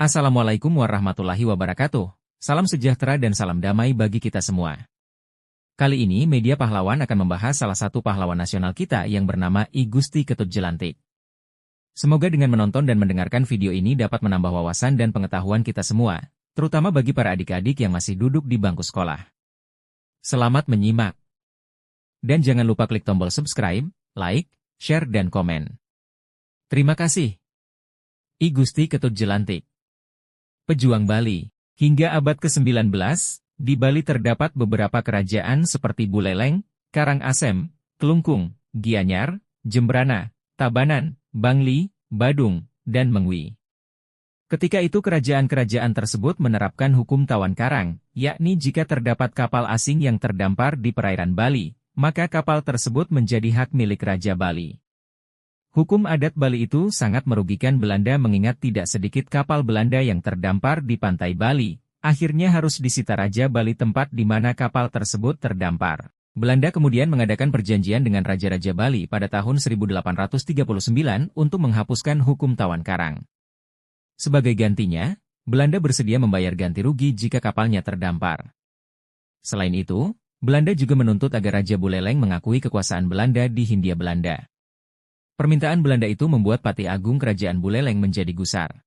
Assalamualaikum warahmatullahi wabarakatuh. Salam sejahtera dan salam damai bagi kita semua. Kali ini Media Pahlawan akan membahas salah satu pahlawan nasional kita yang bernama I Gusti Ketut Jelantik. Semoga dengan menonton dan mendengarkan video ini dapat menambah wawasan dan pengetahuan kita semua, terutama bagi para adik-adik yang masih duduk di bangku sekolah. Selamat menyimak. Dan jangan lupa klik tombol subscribe, like, share dan komen. Terima kasih. I Gusti Ketut Jelantik. Pejuang Bali. Hingga abad ke-19, di Bali terdapat beberapa kerajaan seperti Buleleng, Karangasem, Klungkung, Gianyar, Jembrana, Tabanan, Bangli, Badung, dan Mengwi. Ketika itu kerajaan-kerajaan tersebut menerapkan hukum tawan karang, yakni jika terdapat kapal asing yang terdampar di perairan Bali, maka kapal tersebut menjadi hak milik Raja Bali. Hukum adat Bali itu sangat merugikan Belanda mengingat tidak sedikit kapal Belanda yang terdampar di pantai Bali, akhirnya harus disita Raja Bali tempat di mana kapal tersebut terdampar. Belanda kemudian mengadakan perjanjian dengan Raja-Raja Bali pada tahun 1839 untuk menghapuskan hukum tawan karang. Sebagai gantinya, Belanda bersedia membayar ganti rugi jika kapalnya terdampar. Selain itu, Belanda juga menuntut agar Raja Buleleng mengakui kekuasaan Belanda di Hindia Belanda. Permintaan Belanda itu membuat Patih Agung Kerajaan Buleleng menjadi gusar.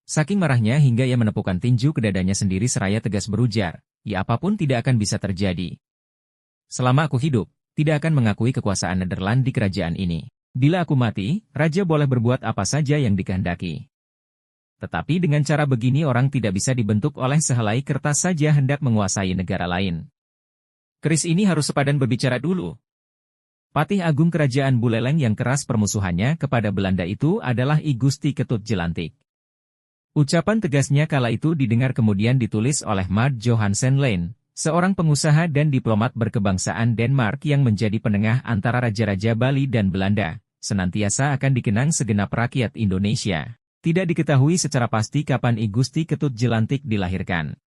Saking marahnya hingga ia menepukkan tinju ke dadanya sendiri seraya tegas berujar, ya apapun tidak akan bisa terjadi. Selama aku hidup, tidak akan mengakui kekuasaan Nederland di kerajaan ini. Bila aku mati, Raja boleh berbuat apa saja yang dikehendaki. Tetapi dengan cara begini orang tidak bisa dibentuk oleh sehelai kertas saja hendak menguasai negara lain. Keris ini harus sepadan berbicara dulu. Patih Agung Kerajaan Buleleng yang keras permusuhannya kepada Belanda itu adalah I Gusti Ketut Jelantik. Ucapan tegasnya kala itu didengar kemudian ditulis oleh Mart Johansen Lane, seorang pengusaha dan diplomat berkebangsaan Denmark yang menjadi penengah antara Raja-Raja Bali dan Belanda, senantiasa akan dikenang segenap rakyat Indonesia. Tidak diketahui secara pasti kapan I Gusti Ketut Jelantik dilahirkan.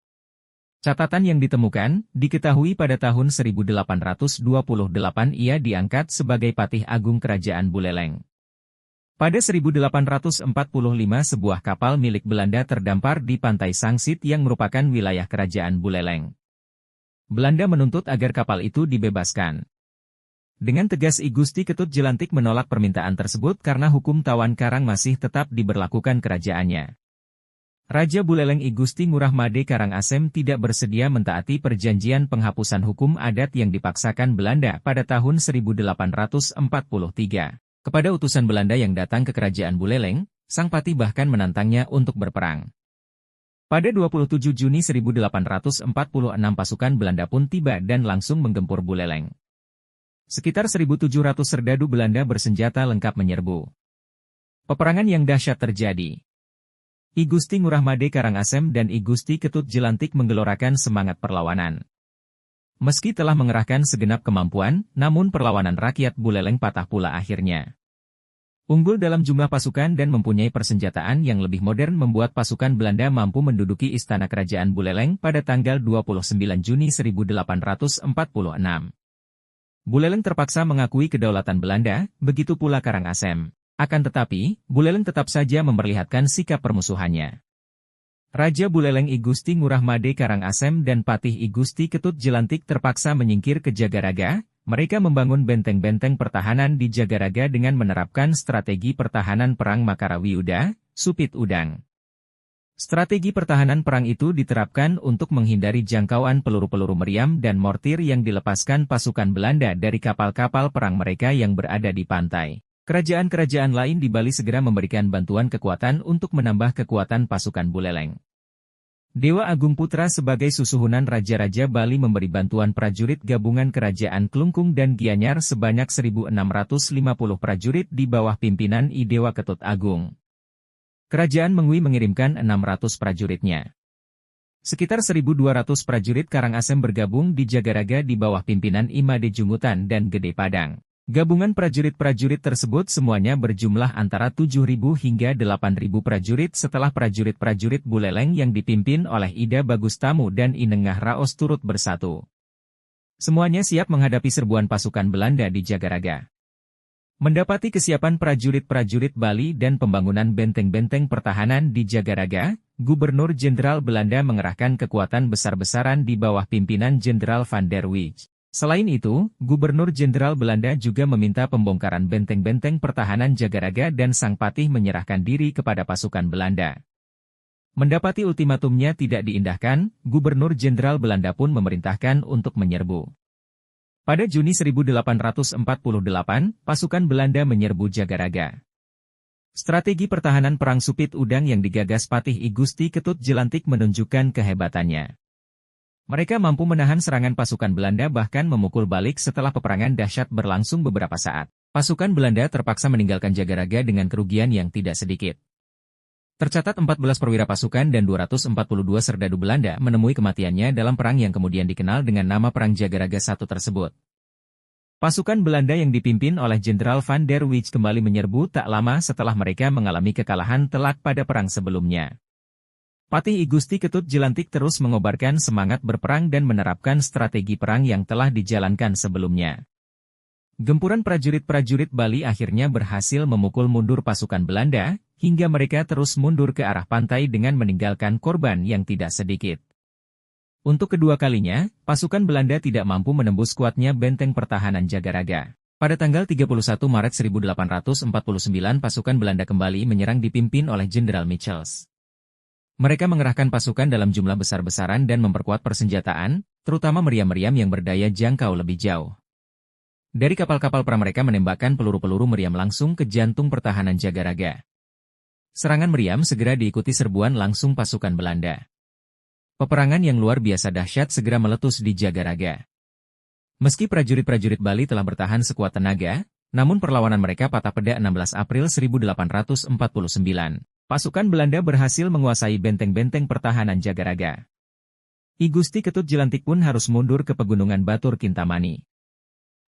Catatan yang ditemukan, diketahui pada tahun 1828 ia diangkat sebagai Patih Agung Kerajaan Buleleng. Pada 1845 sebuah kapal milik Belanda terdampar di pantai Sangsit yang merupakan wilayah Kerajaan Buleleng. Belanda menuntut agar kapal itu dibebaskan. Dengan tegas I Gusti Ketut Jelantik menolak permintaan tersebut karena hukum tawan karang masih tetap diberlakukan kerajaannya. Raja Buleleng I Gusti Ngurah Made Karangasem tidak bersedia mentaati perjanjian penghapusan hukum adat yang dipaksakan Belanda pada tahun 1843. Kepada utusan Belanda yang datang ke kerajaan Buleleng, sang patih bahkan menantangnya untuk berperang. Pada 27 Juni 1846 pasukan Belanda pun tiba dan langsung menggempur Buleleng. Sekitar 1.700 serdadu Belanda bersenjata lengkap menyerbu. Peperangan yang dahsyat terjadi. I Gusti Ngurah Made Karangasem dan I Gusti Ketut Jelantik menggelorakan semangat perlawanan. Meski telah mengerahkan segenap kemampuan, namun perlawanan rakyat Buleleng patah pula akhirnya. Unggul dalam jumlah pasukan dan mempunyai persenjataan yang lebih modern membuat pasukan Belanda mampu menduduki istana kerajaan Buleleng pada tanggal 29 Juni 1846. Buleleng terpaksa mengakui kedaulatan Belanda, begitu pula Karangasem. Akan tetapi, Buleleng tetap saja memperlihatkan sikap permusuhannya. Raja Buleleng I Gusti Ngurah Made Karangasem dan Patih I Gusti Ketut Jelantik terpaksa menyingkir ke Jagaraga. Mereka membangun benteng-benteng pertahanan di Jagaraga dengan menerapkan strategi pertahanan perang Makarawiuda, Supit Udang. Strategi pertahanan perang itu diterapkan untuk menghindari jangkauan peluru-peluru meriam dan mortir yang dilepaskan pasukan Belanda dari kapal-kapal perang mereka yang berada di pantai. Kerajaan-kerajaan lain di Bali segera memberikan bantuan kekuatan untuk menambah kekuatan pasukan Buleleng. Dewa Agung Putra sebagai susuhunan Raja-Raja Bali memberi bantuan prajurit gabungan Kerajaan Klungkung dan Gianyar sebanyak 1.650 prajurit di bawah pimpinan I Dewa Ketut Agung. Kerajaan Mengwi mengirimkan 600 prajuritnya. Sekitar 1.200 prajurit Karangasem bergabung di Jagaraga di bawah pimpinan I Made Jungutan dan Gede Padang. Gabungan prajurit-prajurit tersebut semuanya berjumlah antara 7.000 hingga 8.000 prajurit setelah prajurit-prajurit Buleleng yang dipimpin oleh Ida Bagustamu dan Inengah Raos turut bersatu. Semuanya siap menghadapi serbuan pasukan Belanda di Jagaraga. Mendapati kesiapan prajurit-prajurit Bali dan pembangunan benteng-benteng pertahanan di Jagaraga, Gubernur Jenderal Belanda mengerahkan kekuatan besar-besaran di bawah pimpinan Jenderal van der Wijk. Selain itu, Gubernur Jenderal Belanda juga meminta pembongkaran benteng-benteng pertahanan Jagaraga dan Sang Patih menyerahkan diri kepada pasukan Belanda. Mendapati ultimatumnya tidak diindahkan, Gubernur Jenderal Belanda pun memerintahkan untuk menyerbu. Pada Juni 1848, pasukan Belanda menyerbu Jagaraga. Strategi pertahanan Perang Supit Udang yang digagas Patih I Gusti Ketut Jelantik menunjukkan kehebatannya. Mereka mampu menahan serangan pasukan Belanda bahkan memukul balik setelah peperangan dahsyat berlangsung beberapa saat. Pasukan Belanda terpaksa meninggalkan Jagaraga dengan kerugian yang tidak sedikit. Tercatat 14 perwira pasukan dan 242 serdadu Belanda menemui kematiannya dalam perang yang kemudian dikenal dengan nama Perang Jagaraga I tersebut. Pasukan Belanda yang dipimpin oleh Jenderal van der Wijk kembali menyerbu tak lama setelah mereka mengalami kekalahan telak pada perang sebelumnya. Patih I Gusti Ketut Jelantik terus mengobarkan semangat berperang dan menerapkan strategi perang yang telah dijalankan sebelumnya. Gempuran prajurit-prajurit Bali akhirnya berhasil memukul mundur pasukan Belanda, hingga mereka terus mundur ke arah pantai dengan meninggalkan korban yang tidak sedikit. Untuk kedua kalinya, pasukan Belanda tidak mampu menembus kuatnya benteng pertahanan Jagaraga. Pada tanggal 31 Maret 1849 pasukan Belanda kembali menyerang dipimpin oleh Jenderal Michels. Mereka mengerahkan pasukan dalam jumlah besar-besaran dan memperkuat persenjataan, terutama meriam-meriam yang berdaya jangkau lebih jauh. Dari kapal-kapal perang mereka menembakkan peluru-peluru meriam langsung ke jantung pertahanan Jagaraga. Serangan meriam segera diikuti serbuan langsung pasukan Belanda. Peperangan yang luar biasa dahsyat segera meletus di Jagaraga. Meski prajurit-prajurit Bali telah bertahan sekuat tenaga, namun perlawanan mereka patah pada 16 April 1849. Pasukan Belanda berhasil menguasai benteng-benteng pertahanan Jagaraga. I Gusti Ketut Jelantik pun harus mundur ke Pegunungan Batur Kintamani.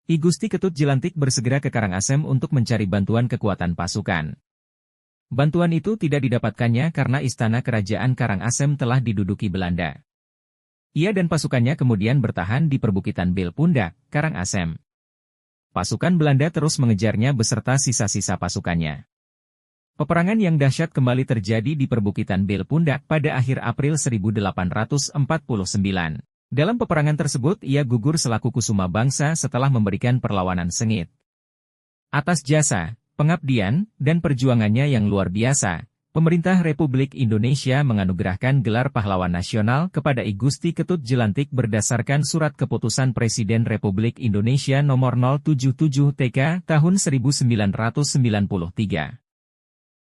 I Gusti Ketut Jelantik bersegera ke Karangasem untuk mencari bantuan kekuatan pasukan. Bantuan itu tidak didapatkannya karena istana kerajaan Karangasem telah diduduki Belanda. Ia dan pasukannya kemudian bertahan di perbukitan Bel Pundak, Karangasem. Pasukan Belanda terus mengejarnya beserta sisa-sisa pasukannya. Peperangan yang dahsyat kembali terjadi di perbukitan Bel Pundak pada akhir April 1849. Dalam peperangan tersebut ia gugur selaku kusuma bangsa setelah memberikan perlawanan sengit. Atas jasa, pengabdian, dan perjuangannya yang luar biasa, pemerintah Republik Indonesia menganugerahkan gelar pahlawan nasional kepada I Gusti Ketut Jelantik berdasarkan Surat Keputusan Presiden Republik Indonesia Nomor 077 TK tahun 1993.